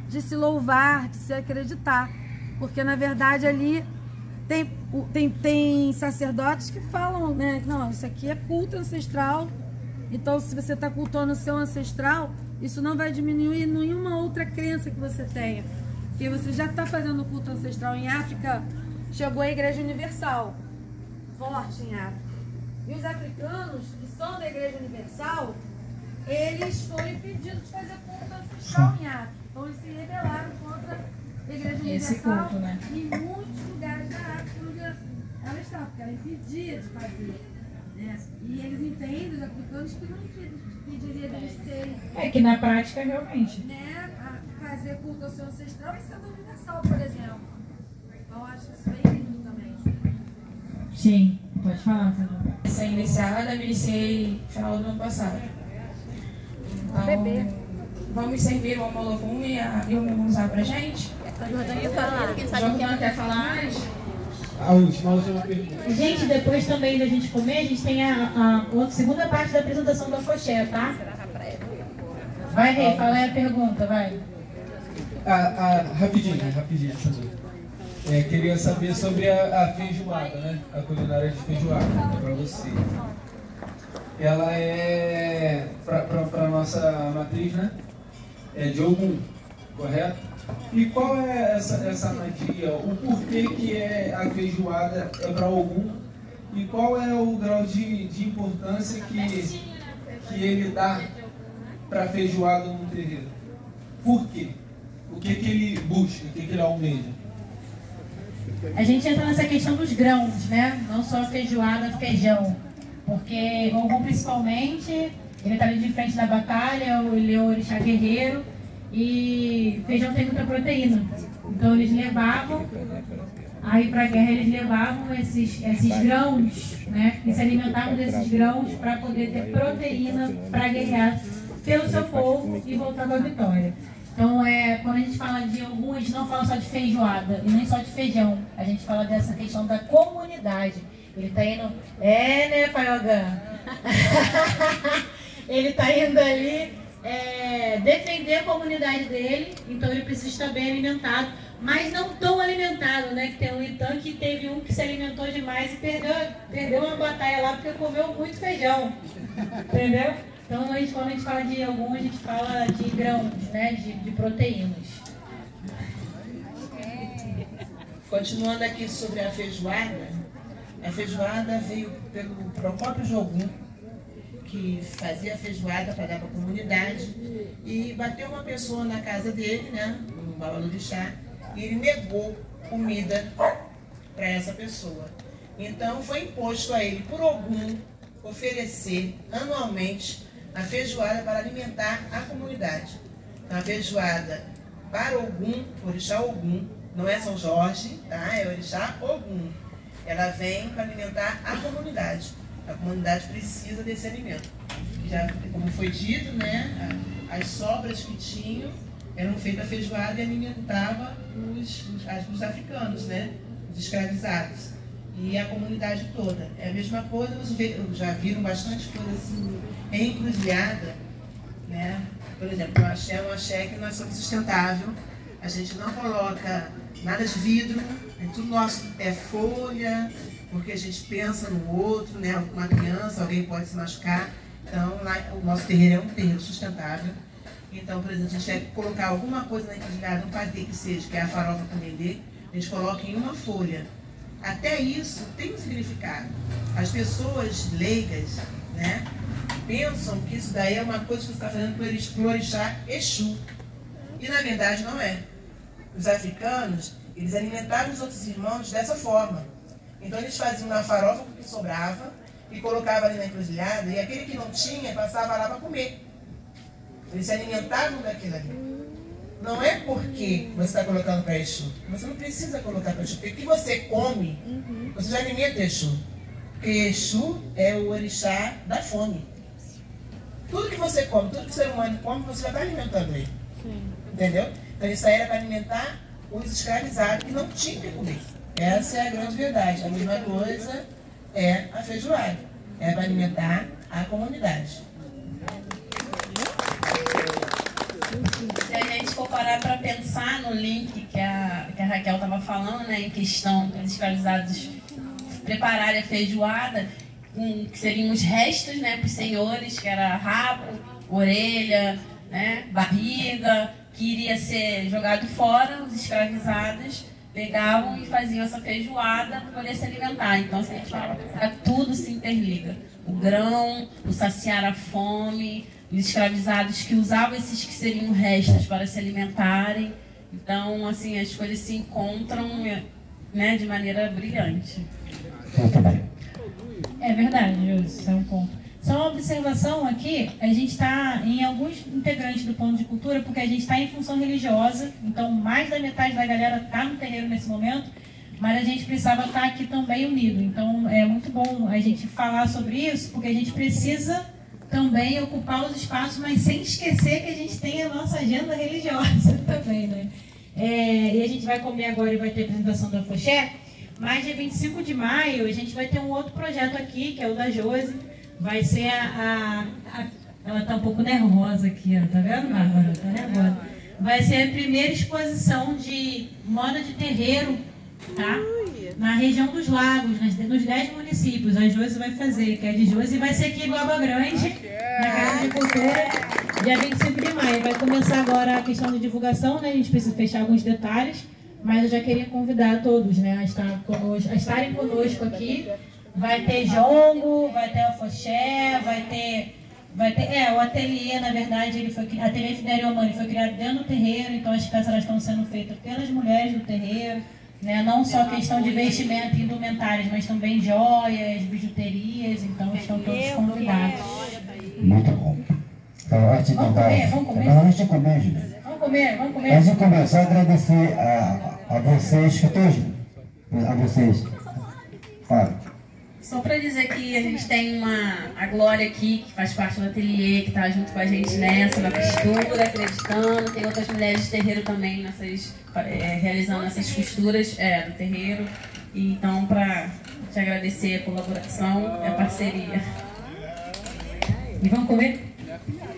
de se louvar, de se acreditar. Porque na verdade ali tem sacerdotes que falam, né? Não, isso aqui é culto ancestral. Então se você está cultuando o seu ancestral, isso não vai diminuir nenhuma outra crença que você tenha. Porque você já está fazendo culto ancestral em África, chegou a Igreja Universal, forte em África. E os africanos, que são da Igreja Universal, eles foram impedidos de fazer culto ancestral em África. Então eles se rebelaram contra a Igreja Universal. Culto, né? Em muitos lugares da África onde ela estava, porque ela impedia de fazer. Né? E eles entendem, os africanos, que não impediria deles serem... que na prática, realmente. Né? A fazer culto ao seu ancestral e sendo universal, por exemplo. Então eu acho isso bem lindo também. Sim, pode falar, Fernanda. Essa iniciada eu iniciei no final do ano passado. Então, vamos servir o homologum e o mimuzá pra gente? Jordana quer falar mais? A última pergunta. Gente, depois também da gente comer, a gente tem a segunda parte da apresentação da Foché, tá? Vai, Rei, fala aí a pergunta, vai. Rapidinho. Queria saber sobre a feijoada, né? A culinária de feijoada, para você. Ela é, para nossa matriz, né? É de Ogum, correto? E qual é essa magia? O porquê que a feijoada é para Ogum? E qual é o grau de importância que ele dá para a feijoada no terreiro? Por quê? O que ele busca? O que ele almeja? A gente entra nessa questão dos grãos, né? Não só feijoada, feijão. Porque Ogum, principalmente, ele está ali de frente da batalha, ele é o orixá guerreiro, e feijão tem muita proteína. Então eles levavam Aí para a guerra eles levavam esses grãos, né? E se alimentavam desses grãos para poder ter proteína para guerrear pelo seu povo e voltar com a vitória. Então, quando a gente fala de Ogum, a gente não fala só de feijoada e nem só de feijão. A gente fala dessa questão da comunidade. Ele está indo... né, Paiogã? Ele está indo ali defender a comunidade dele, então ele precisa estar bem alimentado, mas não tão alimentado, né? Que tem um Itã que teve um que se alimentou demais e perdeu uma batalha lá porque comeu muito feijão. Entendeu? Então, quando a gente fala de Ogum, a gente fala de grãos, né? De proteínas. Continuando aqui sobre a feijoada veio pelo próprio Ogum, que fazia feijoada para dar para a comunidade, e bateu uma pessoa na casa dele, né, no Babalorixá, e ele negou comida para essa pessoa. Então foi imposto a ele, por Ogum, oferecer anualmente a feijoada para alimentar a comunidade. Então, a feijoada para Ogum, Orixá Ogum, não é São Jorge, tá? É Orixá Ogum. Ela vem para alimentar a comunidade. A comunidade precisa desse alimento. Já, como foi dito, né, as sobras que tinham eram feitas a feijoada e alimentava os africanos, né, os escravizados. E a comunidade toda. É a mesma coisa, já viram bastante coisa assim, encruzilhada, né? Por exemplo, o axé é um axé que nós somos sustentável. A gente não coloca nada de vidro, tudo nosso é folha, porque a gente pensa no outro, né? Uma criança, alguém pode se machucar. Então, lá, o nosso terreiro é um terreiro sustentável. Então, por exemplo, a gente quer colocar alguma coisa na encruzilhada, um patê que seja, que é a farofa com dendê, a gente coloca em uma folha. Até isso tem um significado. As pessoas leigas, né, pensam que isso daí é uma coisa que você está fazendo para o orixá Exu. E na verdade não é. Os africanos, eles alimentavam os outros irmãos dessa forma. Então eles faziam uma farofa com o que sobrava e colocavam ali na encruzilhada, e aquele que não tinha passava lá para comer. Eles se alimentavam daquilo ali. Não é porque você está colocando para Exu. Você não precisa colocar para Exu. Porque o que você come, você já alimenta Exu. Porque Exu é o orixá da fome. Tudo que você come, tudo que o ser humano come, você já está alimentando ele. Entendeu? Então isso aí era para alimentar os escravizados que não tinham que comer. Essa é a grande verdade. A mesma coisa é a feijoada. É para alimentar a comunidade. Se a gente for parar para pensar no link que a Raquel estava falando, né, em questão dos escravizados prepararem a feijoada, que seriam os restos, né, para os senhores, que era rabo, orelha, né, barriga, que iria ser jogado fora, os escravizados pegavam e faziam essa feijoada para poder se alimentar. Então, se a gente fala, tudo se interliga. O grão, o saciar a fome, os escravizados que usavam esses que seriam restos para se alimentarem. Então, assim, as coisas se encontram, né, de maneira brilhante. É verdade, isso é um ponto. Só uma observação aqui, a gente está em alguns integrantes do plano de cultura, porque a gente está em função religiosa, então mais da metade da galera está no terreiro nesse momento, mas a gente precisava estar aqui também unido. Então é muito bom a gente falar sobre isso, porque a gente precisa também ocupar os espaços, mas sem esquecer que a gente tem a nossa agenda religiosa também, né? E a gente vai comer agora e vai ter a apresentação da Foché, mas dia 25 de maio a gente vai ter um outro projeto aqui, que é o da Josi. Vai ser ela tá um pouco nervosa aqui, ó, tá vendo, Bárbara? Tá nervosa. Vai ser a primeira exposição de moda de terreiro, tá? Na região dos lagos, nos 10 municípios. A Josi vai fazer, que é de Josi, e vai ser aqui em Guaba Grande, na Casa de Cultura, dia 25 de maio. Vai começar agora a questão de divulgação, né? A gente precisa fechar alguns detalhes, mas eu já queria convidar a todos, né, a estarem conosco aqui. Vai ter jongo, vai ter afoxé, vai ter o ateliê, na verdade, ateliê Fidério Omani foi criado dentro do terreiro, então as peças estão sendo feitas pelas mulheres do terreiro, né? Não só questão de vestimento e indumentárias, mas também joias, bijuterias, então estão todos convidados. Muito bom. Então, antes de vamos comer? Não, antes de comer, Júlia. Vamos comer. Antes de começar, agradecer a vocês que todos a vocês. Fala. Só para dizer que a gente tem a Glória aqui, que faz parte do ateliê, que está junto com a gente nessa, na costura, acreditando. Tem outras mulheres de terreiro também realizando essas costuras do terreiro. E, então, para te agradecer a colaboração e a parceria. E vamos comer?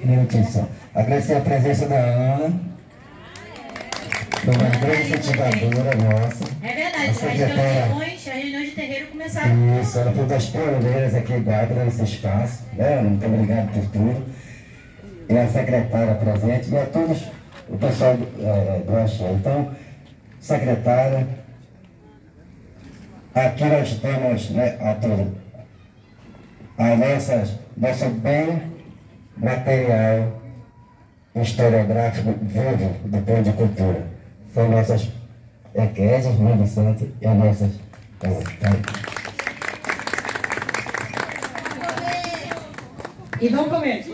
Um minutinho só. Agradecer a presença da Ana, uma grande incentivadora nossa. É verdade, as reuniões de terreiro começaram. Isso, ela foi das pioneiras aqui em Bárbara, nesse espaço. Né? Muito obrigado por tudo. E a secretária presente e a todos o pessoal do Axé. Então, secretária, aqui nós temos, né, nosso bem material historiográfico vivo do Pão de Cultura. São nossas eclésias, Mãe Vicente e as nossas. E vamos comer.